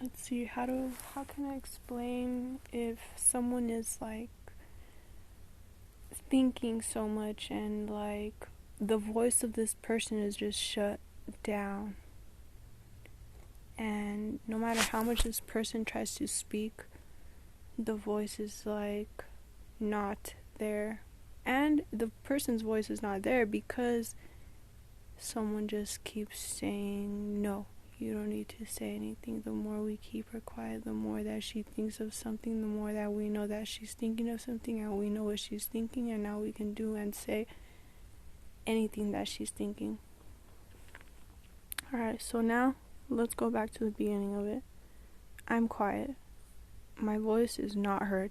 let's see, how can I explain if someone is like thinking so much and like the voice of this person is just shut down, and no matter how much this person tries to speak, the voice is like not there, and the person's voice is not there because someone just keeps saying no, you don't need to say anything. The more we keep her quiet, the more that she thinks of something, the more that we know that she's thinking of something, and we know what she's thinking, and now we can do and say anything that she's thinking. Alright, so now let's go back to the beginning of it. I'm quiet. My voice is not heard.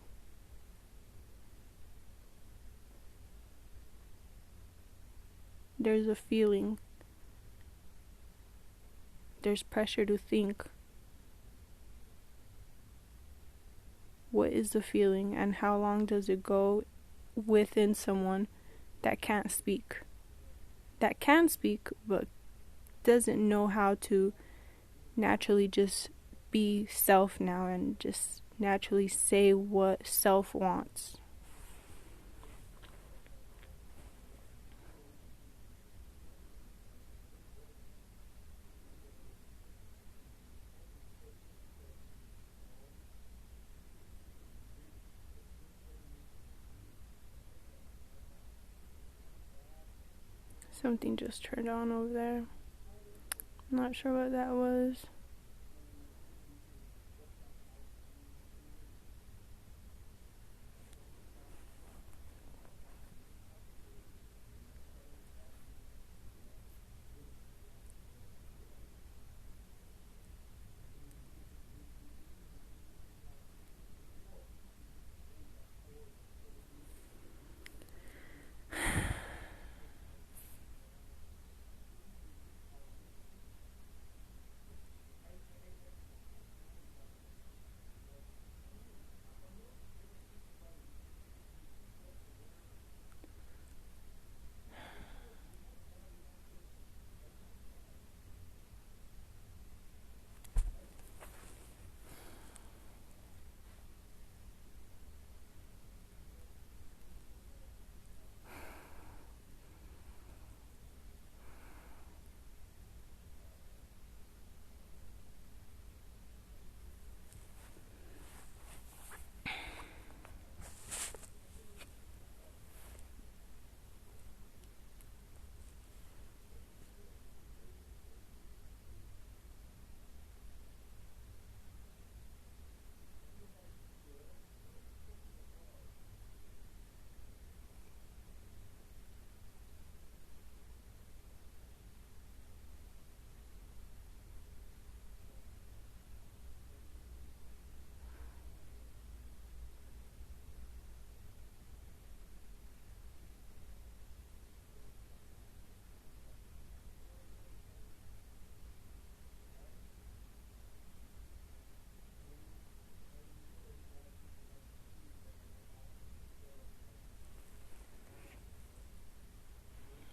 There's a feeling. There's pressure to think. What is the feeling, and how long does it go within someone that can't speak? That can speak, but doesn't know how to naturally just be self now and just naturally say what self wants. Something just turned on over there. Not sure what that was.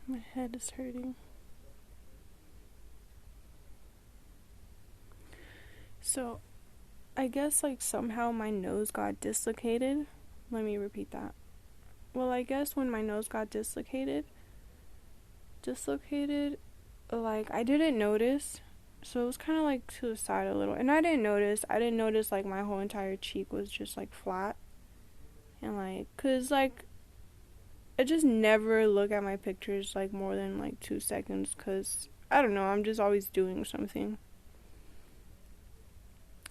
My head is hurting. So, I guess like somehow my nose got dislocated. Let me repeat that. Well, I guess when my nose got dislocated, like I didn't notice. So it was kind of like to the side a little. And I didn't notice like my whole entire cheek was just like flat. And like, cause like, I just never look at my pictures like more than like 2 seconds. Cause I don't know, I'm just always doing something.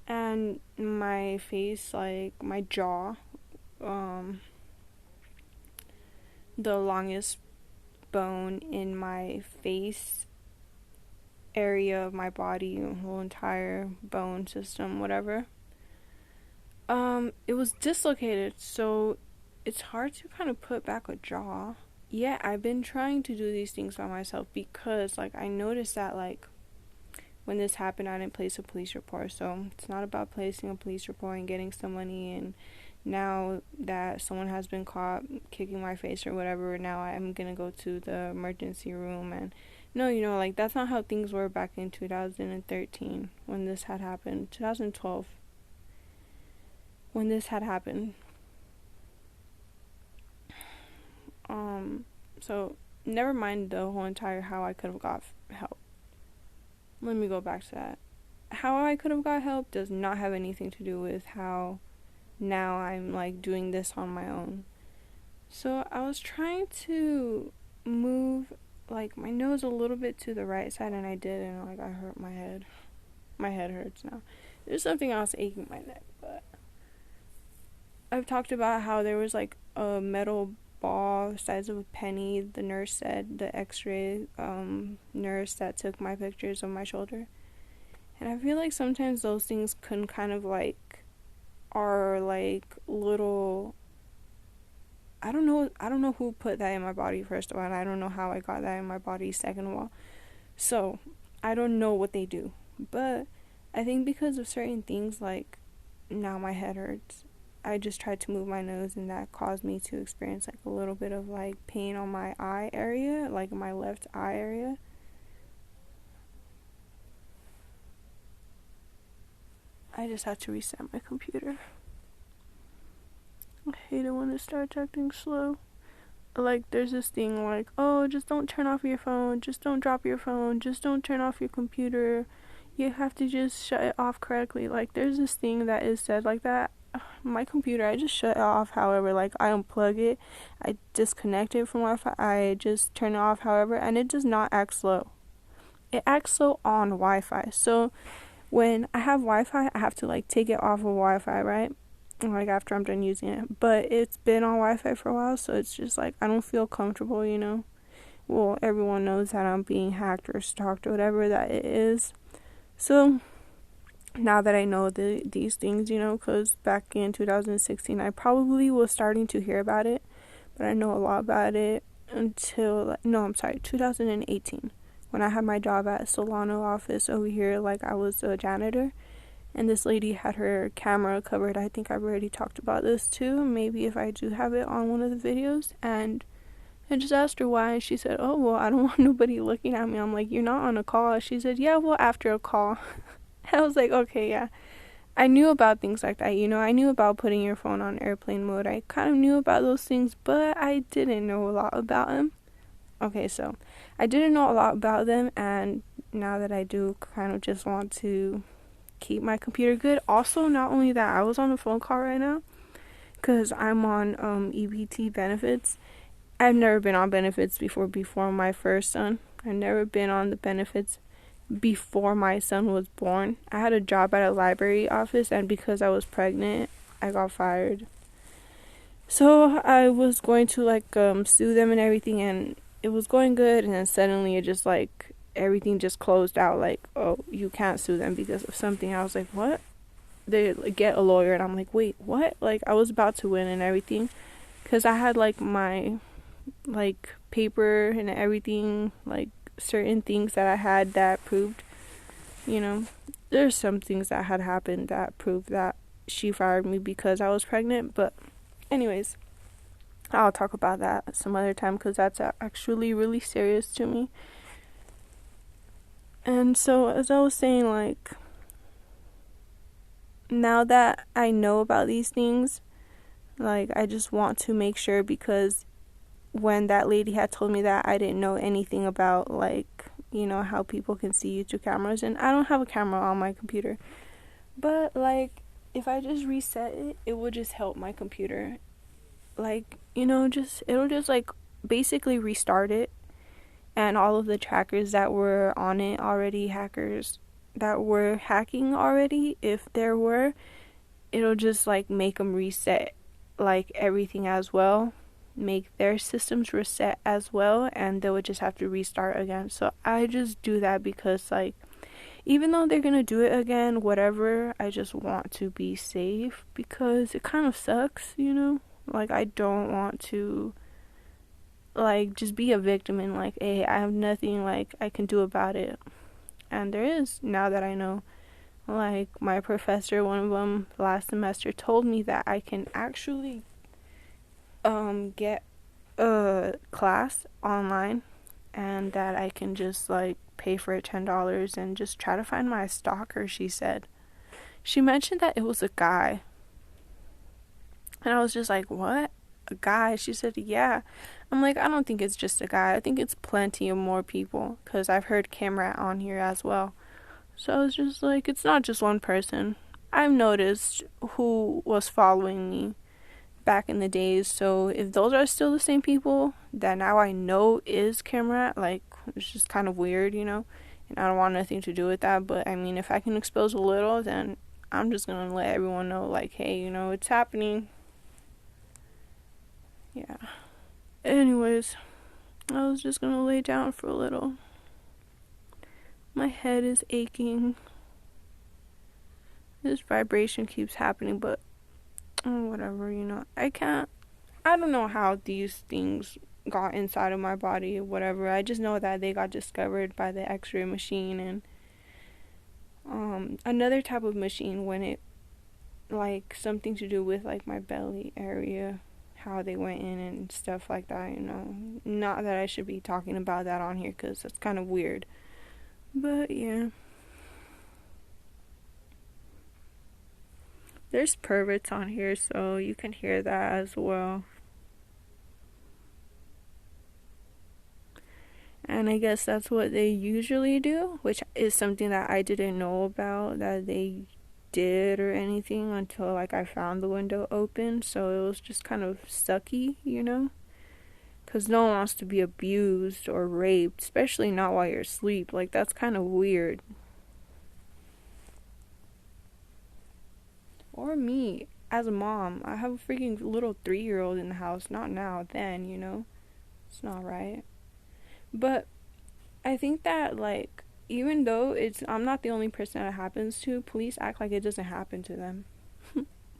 And my face, like my jaw, the longest bone in my face area of my body, whole entire bone system, whatever, it was dislocated, so it's hard to kind of put back a jaw. Yeah, I've been trying to do these things by myself because like I noticed that like when this happened I didn't place a police report. So it's not about placing a police report and getting some money and now that someone has been caught kicking my face or whatever, now I'm gonna go to the emergency room. And no, like, that's not how things were back in 2013 when this had happened. 2012 when this had happened. So never mind the whole entire how I could have got help. Let me go back to that. How I could have got help does not have anything to do with how now I'm like doing this on my own. So I was trying to move like my nose a little bit to the right side, and I did, and like I hurt my head. My head hurts now. There's something else aching my neck, but I've talked about how there was like a metal ball the size of a penny. The nurse said, the x-ray nurse that took my pictures of my shoulder. And I feel like sometimes those things can kind of like are like little, I don't know who put that in my body, first of all, and I don't know how I got that in my body, second of all. So I don't know what they do, but I think because of certain things, like now my head hurts. I just tried to move my nose, and that caused me to experience like a little bit of like pain on my eye area, like my left eye area. I just had to reset my computer. I hate it when it starts acting slow. Like, there's this thing like, oh, just don't turn off your phone, just don't drop your phone, just don't turn off your computer, you have to just shut it off correctly. Like, there's this thing that is said like that. My computer, I just shut it off. However, like, I unplug it, I disconnect it from Wi-Fi, I just turn it off, however, and it does not act slow. It acts slow on Wi-Fi. So when I have Wi-Fi, I have to like take it off of Wi-Fi, right? Like after I'm done using it. But it's been on Wi-Fi for a while, so it's just like I don't feel comfortable, Well, everyone knows that I'm being hacked or stalked or whatever that it is. So now that I know these things, because back in 2016 I probably was starting to hear about it, but I know a lot about it until 2018, when I had my job at Solano office over here. Like, I was a janitor, and this lady had her camera covered. I think I've already talked about this too, maybe if I do have it on one of the videos. And I just asked her why, and she said, oh, well, I don't want nobody looking at me. I'm like, you're not on a call? She said, yeah, well, after a call. I was like, okay, yeah. I knew about things like that, I knew about putting your phone on airplane mode. I kind of knew about those things, but I didn't know a lot about them. Okay, so I didn't know a lot about them, and now that I do, kind of just want to keep my computer good. Also, not only that, I was on a phone call right now because I'm on EBT benefits. I've never been on benefits before my first son. I've never been on the benefits before my son was born. I had a job at a library office, and because I was pregnant, I got fired. So I was going to like sue them and everything, and it was going good, and then suddenly it just like everything just closed out. Like, oh, you can't sue them because of something. I was like, what? They like, get a lawyer, and I'm like, wait, what? Like, I was about to win and everything, because I had like my like paper and everything, like certain things that I had that proved, there's some things that had happened that proved that she fired me because I was pregnant. But anyways, I'll talk about that some other time, because that's actually really serious to me. And so, as I was saying, like, now that I know about these things, like, I just want to make sure, because when that lady had told me that, I didn't know anything about, like, how people can see you through cameras, and I don't have a camera on my computer. But, like, if I just reset it, it would just help my computer. Like, it'll just, like, basically restart it, and all of the trackers that were on it already, hackers that were hacking already, if there were, it'll just, like, make them reset, like, everything as well, make their systems reset as well, and they would just have to restart again. So I just do that because, like, even though they're gonna do it again, whatever, I just want to be safe, because it kind of sucks, like, I don't want to, like, just be a victim and, like, hey, I have nothing, like, I can do about it. And there is, now that I know. Like, my professor, one of them last semester, told me that I can actually get a class online, and that I can just like pay for it $10 and just try to find my stalker, she said. She mentioned that it was a guy. And I was just like, what? A guy? She said, yeah. I'm like, I don't think it's just a guy. I think it's plenty of more people. Because I've heard Camrat on here as well. So I was just like, it's not just one person. I've noticed who was following me back in the days. So if those are still the same people that now I know is Camrat, like, it's just kind of weird, you know? And I don't want nothing to do with that. But I mean, if I can expose a little, then I'm just going to let everyone know, like, hey, you know, it's happening. Yeah. Anyways, I was just gonna lay down for a little. My head is aching. This vibration keeps happening, but whatever, you know. I don't know how these things got inside of my body or whatever. I just know that they got discovered by the x-ray machine and another type of machine when it, like, something to do with, like, my belly area, how they went in and stuff like that, you know. Not that I should be talking about that on here because that's kind of weird. But yeah. There's perverts on here, so you can hear that as well. And I guess that's what they usually do, which is something that I didn't know about that they did or anything until, like, I found the window open. So it was just kind of sucky, you know? Because no one wants to be abused or raped, especially not while you're asleep. Like, that's kind of weird. Or me, as a mom. I have a freaking little 3-year-old in the house. Not now, then, you know? It's not right. But I think that, like, even though I'm not the only person that it happens to, police act like it doesn't happen to them.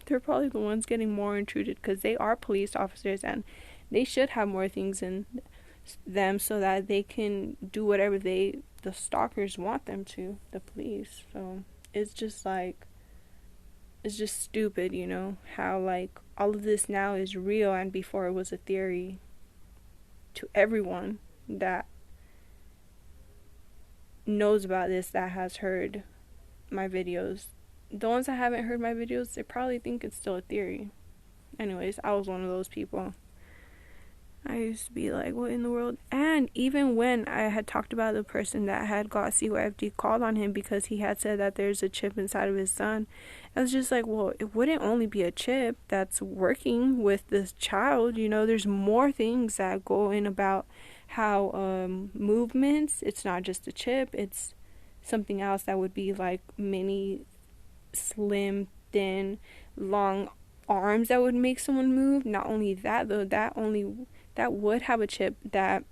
They're probably the ones getting more intruded because they are police officers and they should have more things in them so that they can do whatever the stalkers want them to, the police. So it's just like, it's just stupid, you know, how, like, all of this now is real and before it was a theory to everyone that knows about this, that has heard my videos. The ones that haven't heard my videos, they probably think it's still a theory. Anyways, I was one of those people. I used to be like, what in the world? And even when I had talked about the person that had got CYFD called on him because he had said that there's a chip inside of his son, I was just like, well, it wouldn't only be a chip that's working with this child. You know, there's more things that go in about how movements, it's not just a chip, it's something else that would be like mini, slim, thin, long arms that would make someone move. Not only that, though, that would have a chip that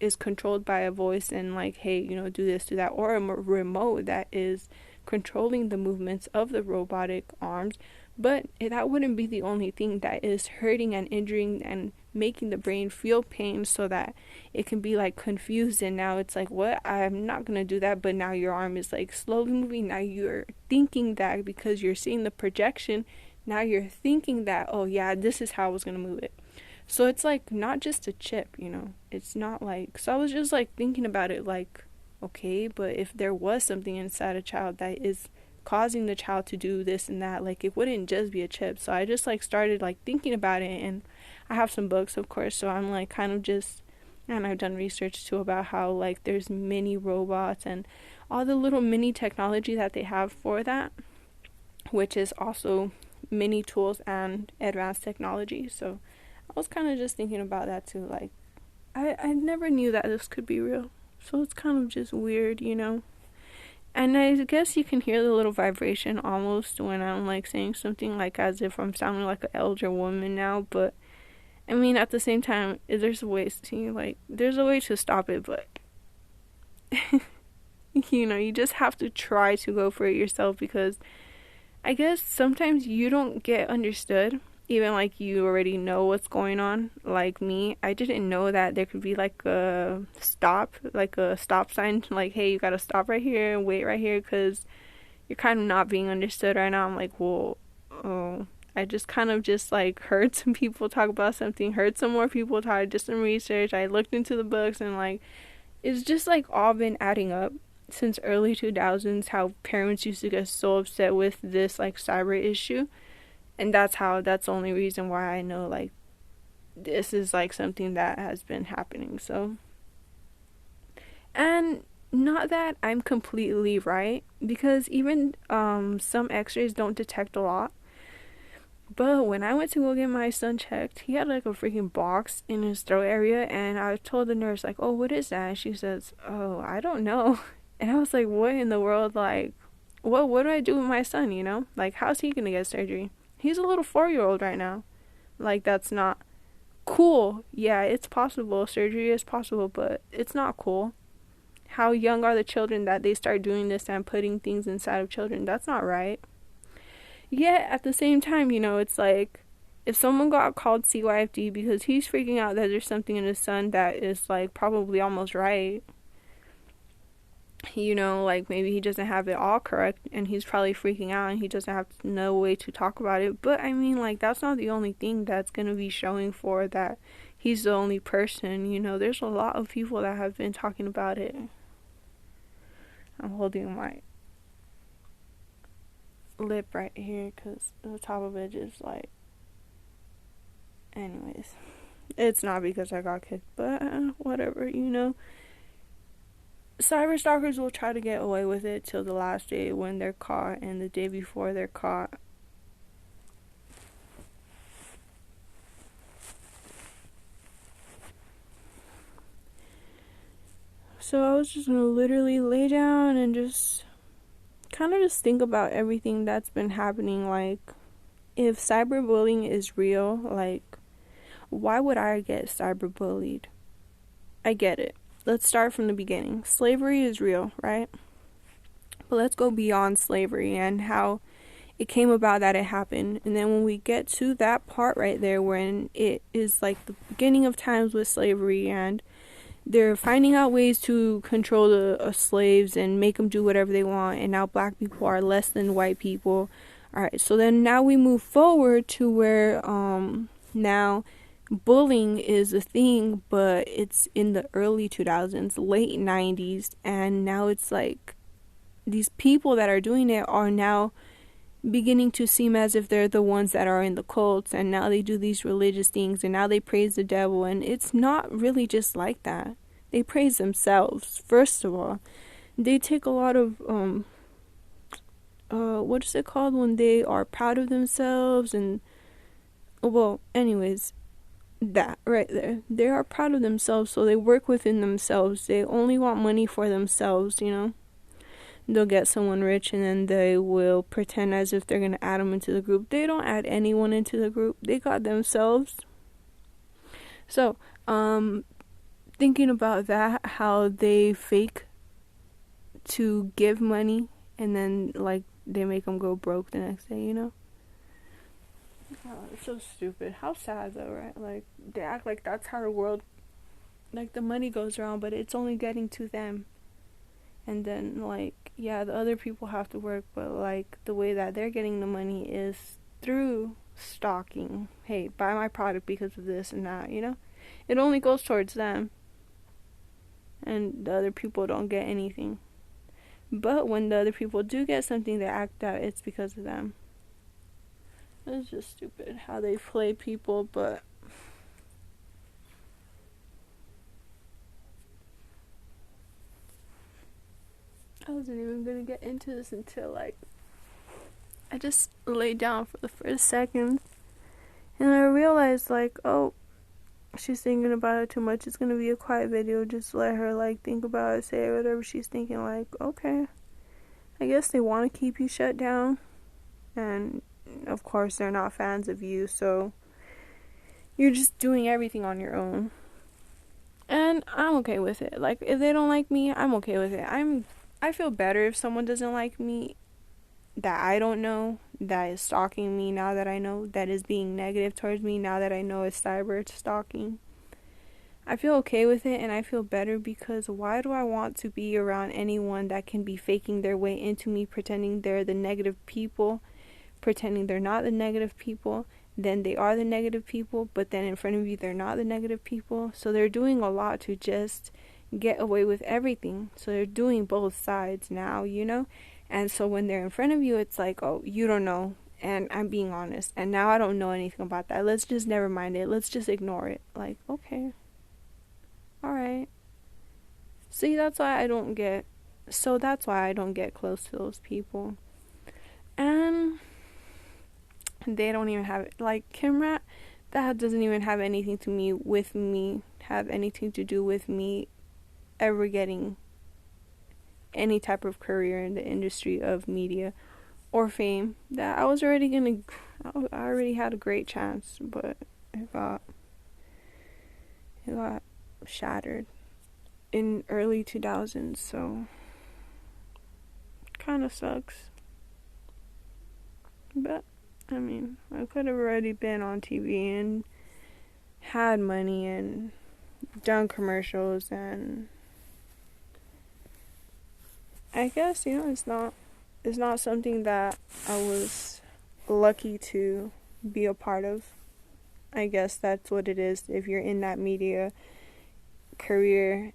is controlled by a voice and, like, hey, you know, do this, do that, or a remote that is controlling the movements of the robotic arms. But that wouldn't be the only thing that is hurting and injuring and making the brain feel pain so that it can be, like, confused, and now it's like, what, I'm not gonna do that, but now your arm is, like, slowly moving. Now you're thinking that because you're seeing the projection, now you're thinking that, oh yeah, this is how I was gonna move it. So it's like not just a chip, you know. It's not like, so I was just like thinking about it like, okay, but if there was something inside a child that is causing the child to do this and that, like, it wouldn't just be a chip. So I just like started like thinking about it, and I have some books, of course, so I'm like kind of just, and I've done research too about how, like, there's mini robots and all the little mini technology that they have for that, which is also mini tools and advanced technology. So I was kind of just thinking about that too. Like, I never knew that this could be real. So it's kind of just weird, you know. And I guess you can hear the little vibration almost when I'm, like, saying something, like, as if I'm sounding like an elder woman now. But, I mean, at the same time, there's a way to stop it, but, you know, you just have to try to go for it yourself, because I guess sometimes you don't get understood. Even, like, you already know what's going on. Like me, I didn't know that there could be, like, a stop sign. Like, hey, you gotta stop right here and wait right here, because, you're kind of not being understood right now. I'm like, well, oh, I just kind of just like heard some people talk about something, heard some more people talk, did some research, I looked into the books, and like it's just like all been adding up since early 2000s, how parents used to get so upset with this like cyber issue. And that's the only reason why I know like this is like something that has been happening. So, and not that I'm completely right, because even some x-rays don't detect a lot. But when I went to go get my son checked, he had like a freaking box in his throat area, and I told the nurse like, "Oh, what is that?" And she says, "Oh, I don't know." And I was like, "What in the world? Like, what do I do with my son? You know, like, how's he gonna get surgery? He's a little 4-year-old right now. Like, that's not cool. Yeah, it's possible. Surgery is possible, but it's not cool. How young are the children that they start doing this and putting things inside of children? That's not right." Yet at the same time, you know, it's like if someone got called CYFD because he's freaking out that there's something in his son that is like probably almost right, you know, like maybe he doesn't have it all correct and he's probably freaking out and he doesn't have no way to talk about it. But I mean, like, that's not the only thing that's gonna be showing for that he's the only person. You know, there's a lot of people that have been talking about it. I'm holding my lip right here because the top of it is like, anyways, it's not because I got kicked, but whatever, you know. Cyber stalkers will try to get away with it till the last day when they're caught, and the day before they're caught. So I was just gonna literally lay down and just kind of just think about everything that's been happening. Like, if cyberbullying is real, like, why would I get cyberbullied? I get it. Let's start from the beginning. Slavery is real, right? But let's go beyond slavery and how it came about that it happened. And then when we get to that part right there, when it is like the beginning of times with slavery and they're finding out ways to control the slaves and make them do whatever they want, and now black people are less than white people. All right, so then now we move forward to where now bullying is a thing, but it's in the early 2000s, late 90s, and now it's like these people that are doing it are now beginning to seem as if they're the ones that are in the cults, and now they do these religious things, and now they praise the devil, and it's not really just like that. They praise themselves, first of all. They take a lot of what is it called when they are proud of themselves, and well, anyways, that right there, they are proud of themselves, so they work within themselves. They only want money for themselves, you know. They'll get someone rich and then they will pretend as if they're going to add them into the group. They don't add anyone into the group. They got themselves. So, thinking about that, how they fake to give money and then, like, they make them go broke the next day, you know? Oh, it's so stupid. How sad, though, right? Like, they act like that's how the world, like, the money goes around, but it's only getting to them. And then, like, yeah, the other people have to work, but, like, the way that they're getting the money is through stalking. Hey, buy my product because of this and that, you know? It only goes towards them. And the other people don't get anything. But when the other people do get something, they act out it's because of them. It's just stupid how they play people, but I wasn't even gonna get into this until, like, I just laid down for the first second and I realized, like, oh, she's thinking about it too much. It's gonna be a quiet video. Just let her, like, think about it, say whatever she's thinking. Like, okay, I guess they want to keep you shut down, and of course they're not fans of you, so you're just doing everything on your own. And I'm okay with it. Like, if they don't like me, I'm okay with it. I feel better if someone doesn't like me that I don't know, that is stalking me now that I know, that is being negative towards me now that I know it's cyber stalking. I feel okay with it, and I feel better because why do I want to be around anyone that can be faking their way into me, pretending they're the negative people, pretending they're not the negative people, then they are the negative people, but then in front of you they're not the negative people. So they're doing a lot to just get away with everything. So they're doing both sides now, you know? And so when they're in front of you, it's like, oh, you don't know. And I'm being honest. And now I don't know anything about that. Let's just never mind it. Let's just ignore it. Like, okay. All right. See, that's why I don't get close to those people. And they don't even have, like, Kimrat, that doesn't even have anything to do with me ever getting any type of career in the industry of media or fame. That I already had a great chance, but it got shattered in early 2000s, so kind of sucks. But I mean, I could have already been on TV and had money and done commercials, and I guess, you know, it's not something that I was lucky to be a part of. I guess that's what it is if you're in that media career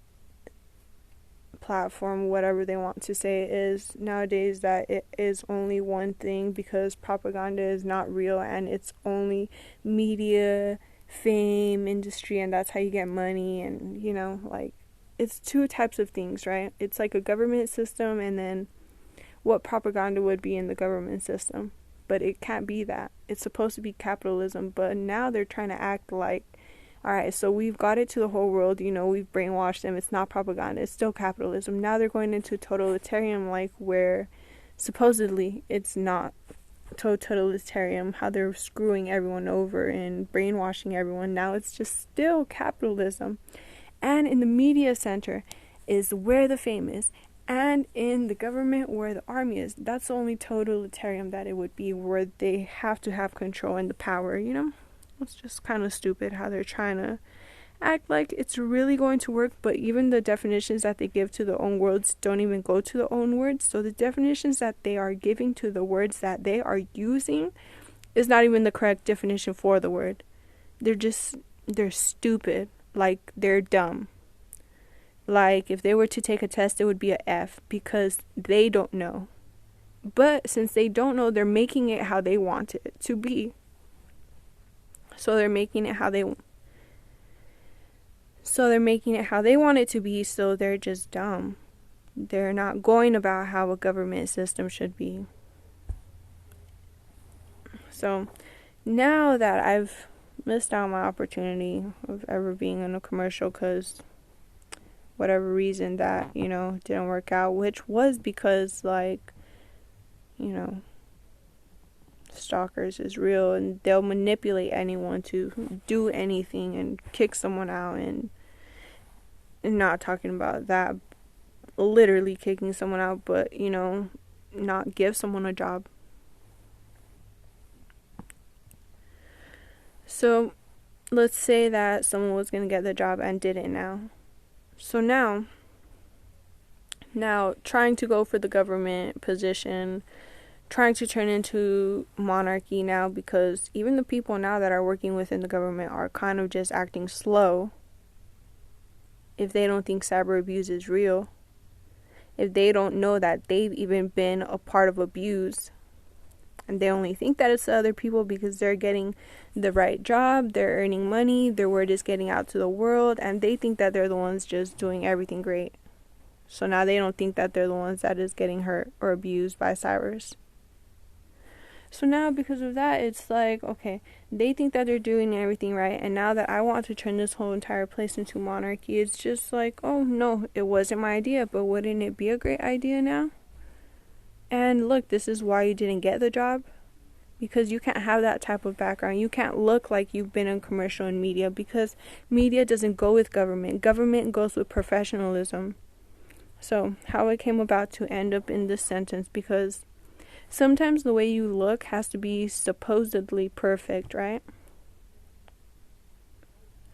platform, whatever they want to say it is nowadays, that it is only one thing, because propaganda is not real and it's only media, fame, industry, and that's how you get money. And, you know, like, it's two types of things, right? It's like a government system, and then what propaganda would be in the government system. But it can't be that. It's supposed to be capitalism, but now they're trying to act like, alright, so we've got it to the whole world, you know, we've brainwashed them, it's not propaganda, it's still capitalism. Now they're going into totalitarian, like, where supposedly it's not totalitarian, how they're screwing everyone over and brainwashing everyone. Now it's just still capitalism. And in the media center is where the fame is, and in the government where the army is. That's the only totalitarian that it would be, where they have to have control and the power, you know? It's just kind of stupid how they're trying to act like it's really going to work, but even the definitions that they give to the own words don't even go to the own words. So the definitions that they are giving to the words that they are using is not even the correct definition for the word. They're stupid. Like, they're dumb. Like, if they were to take a test, it would be a F, because they don't know. But since they don't know, they're making it how they want it to be. So they're making it how they want it to be, so they're just dumb. They're not going about how a government system should be. So now that I've missed out my opportunity of ever being in a commercial, because whatever reason that, you know, didn't work out, which was because, like, you know, stalkers is real, and they'll manipulate anyone to do anything and kick someone out, and not talking about that, literally kicking someone out, but, you know, not give someone a job. So let's say that someone was going to get the job and didn't now. So now trying to go for the government position, trying to turn into monarchy now, because even the people now that are working within the government are kind of just acting slow. If they don't think cyber abuse is real, if they don't know that they've even been a part of abuse, and they only think that it's the other people because they're getting the right job, they're earning money, their word is getting out to the world, and they think that they're the ones just doing everything great. So now they don't think that they're the ones that is getting hurt or abused by cybers. So now, because of that, it's like, okay, they think that they're doing everything right, and now that I want to turn this whole entire place into monarchy, it's just like, oh no, it wasn't my idea, but wouldn't it be a great idea now? And look, this is why you didn't get the job, because you can't have that type of background. You can't look like you've been in commercial and media, because media doesn't go with government. Government goes with professionalism. So how it came about to end up in this sentence, because sometimes the way you look has to be supposedly perfect, right?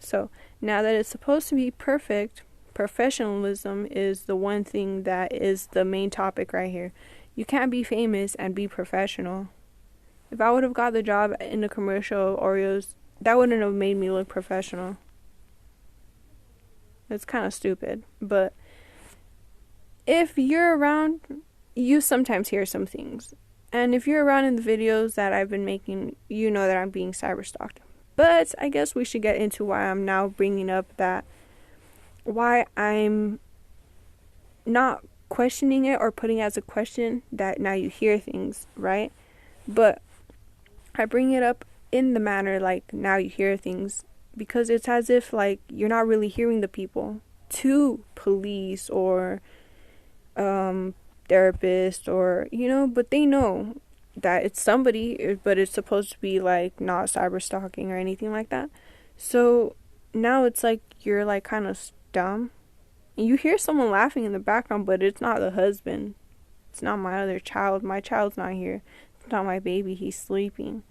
So now that it's supposed to be perfect, professionalism is the one thing that is the main topic right here. You can't be famous and be professional. If I would have got the job in the commercial of Oreos, that wouldn't have made me look professional. It's kind of stupid. But if you're around, you sometimes hear some things. And if you're around in the videos that I've been making, you know that I'm being cyberstalked. But I guess we should get into why I'm now bringing up that, why I'm not questioning it or putting it as a question that now you hear things, right? But I bring it up in the manner like now you hear things because it's as if like you're not really hearing the people, to police or therapist or, you know, but they know that it's somebody, but it's supposed to be like not cyber stalking or anything like that. So now it's like you're like kind of dumb. And you hear someone laughing in the background, but it's not the husband. It's not my other child. My child's not here. It's not my baby. He's sleeping.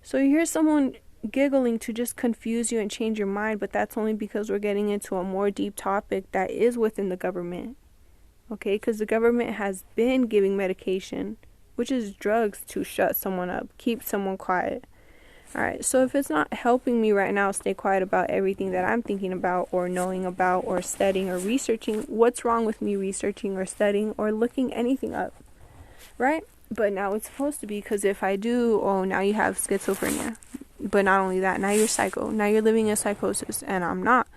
So you hear someone giggling to just confuse you and change your mind, but that's only because we're getting into a more deep topic that is within the government. Okay, because the government has been giving medication, which is drugs, to shut someone up, keep someone quiet. Alright, so if it's not helping me right now stay quiet about everything that I'm thinking about or knowing about or studying or researching, what's wrong with me researching or studying or looking anything up? Right? But now it's supposed to be, because if I do, oh, now you have schizophrenia. But not only that, now you're psycho. Now you're living in psychosis, and I'm not.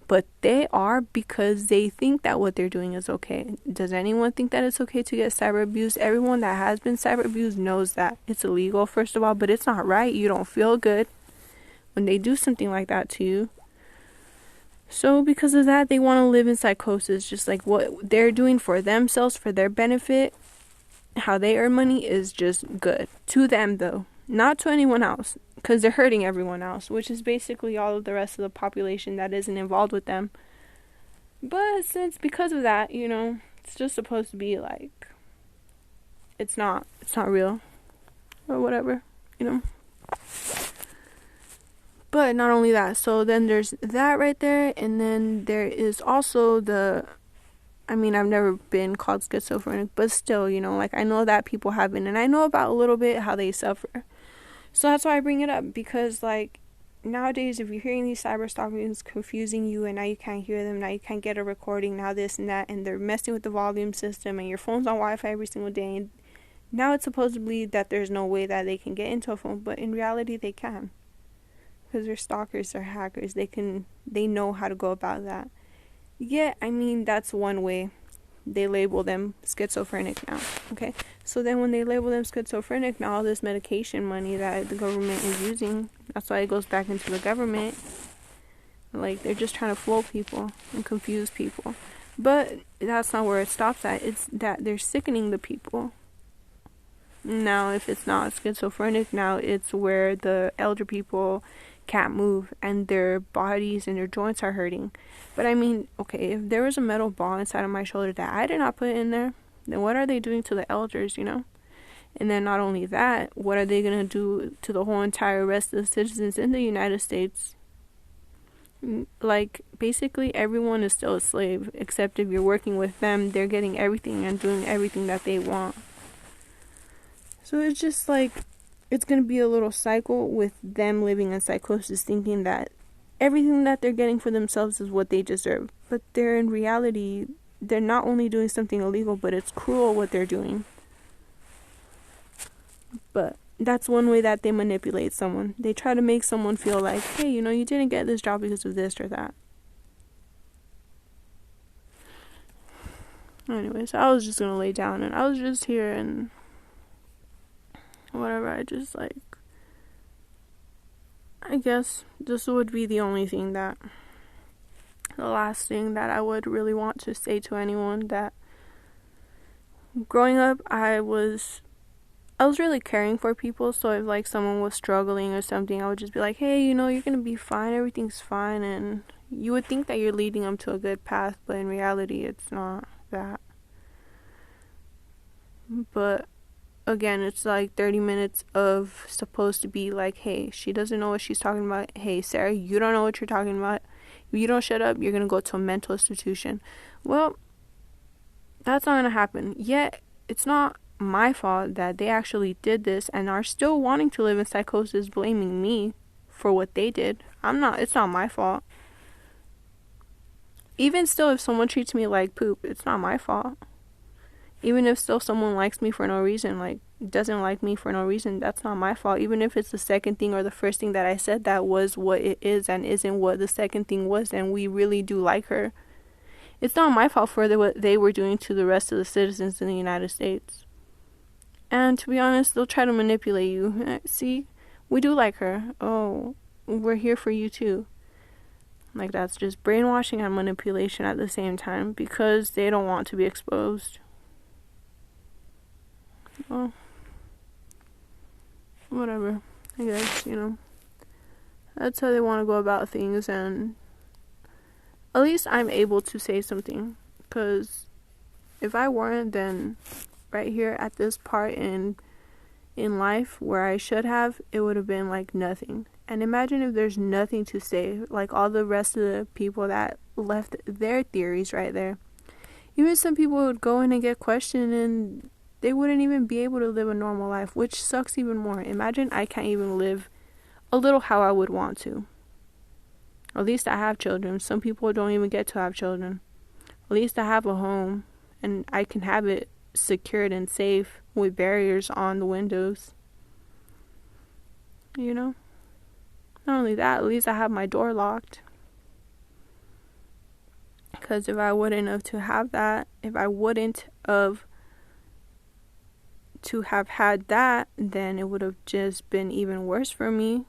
But they are, because they think that what they're doing is okay. Does anyone think that it's okay to get cyber abused? Everyone that has been cyber abused knows that it's illegal, first of all, but it's not right. You don't feel good when they do something like that to you. So because of that, they want to live in psychosis, just like what they're doing for themselves, for their benefit. How they earn money is just good. To them, though. Not to anyone else. Because they're hurting everyone else, which is basically all of the rest of the population that isn't involved with them. But because of that, you know, it's just supposed to be like, it's not real. Or whatever, you know. But not only that, so then there's that right there, and then there is also I've never been called schizophrenic, but still, you know, like I know that people have been, and I know about a little bit how they suffer. So that's why I bring it up, because like nowadays, if you're hearing these cyber stalkers confusing you, and now you can't hear them, now you can't get a recording, now this and that, and they're messing with the volume system, and your phone's on Wi-Fi every single day, and now it's supposedly that there's no way that they can get into a phone, but in reality they can, because they're stalkers, they're hackers, they know how to go about that. Yeah, that's one way. They label them schizophrenic now, okay? So then when they label them schizophrenic, now all this medication money that the government is using, that's why it goes back into the government. Like, they're just trying to fool people and confuse people. But that's not where it stops at. It's that they're sickening the people. Now, if it's not schizophrenic, now it's where the elder people can't move and their bodies and their joints are hurting. But okay, if there was a metal ball inside of my shoulder that I did not put in there, then what are they doing to the elders, you know? And then not only that, what are they going to do to the whole entire rest of the citizens in the United States? Like, basically everyone is still a slave, except if you're working with them, they're getting everything and doing everything that they want. So it's just like, it's going to be a little cycle with them living in psychosis, thinking that everything that they're getting for themselves is what they deserve. But they're in reality, they're not only doing something illegal, but it's cruel what they're doing. But that's one way that they manipulate someone. They try to make someone feel like, hey, you know, you didn't get this job because of this or that. Anyways, I was just going to lay down, and I was just here and whatever. I guess this would be the last thing that I would really want to say to anyone, that growing up, I was really caring for people. So if like someone was struggling or something, I would just be like, hey, you know, you're gonna be fine, everything's fine. And you would think that you're leading them to a good path, but in reality it's not that. But again, it's like 30 minutes of supposed to be like, hey, she doesn't know what she's talking about. Hey, Sarah, you don't know what you're talking about. If you don't shut up, you're going to go to a mental institution. Well, that's not going to happen. Yet, it's not my fault that they actually did this and are still wanting to live in psychosis, blaming me for what they did. It's not my fault. Even still, if someone treats me like poop, it's not my fault. Even if still someone likes me for no reason, like doesn't like me for no reason, that's not my fault. Even if it's the second thing or the first thing that I said that was what it is and isn't what the second thing was, and we really do like her, it's not my fault for what they were doing to the rest of the citizens in the United States. And to be honest, they'll try to manipulate you. See, we do like her. Oh, we're here for you too. Like, that's just brainwashing and manipulation at the same time because they don't want to be exposed. Well, whatever. I guess, that's how they want to go about things, and at least I'm able to say something. Because if I weren't, then right here at this part in life where I should have, it would have been like nothing. And imagine if there's nothing to say, like all the rest of the people that left their theories right there. Even some people would go in and get questioned and they wouldn't even be able to live a normal life, which sucks even more. Imagine I can't even live a little how I would want to. At least I have children. Some people don't even get to have children. At least I have a home and I can have it secured and safe with barriers on the windows. Not only that, at least I have my door locked. Because if I wouldn't have to have that, if I wouldn't have to have had that, then it would have just been even worse for me.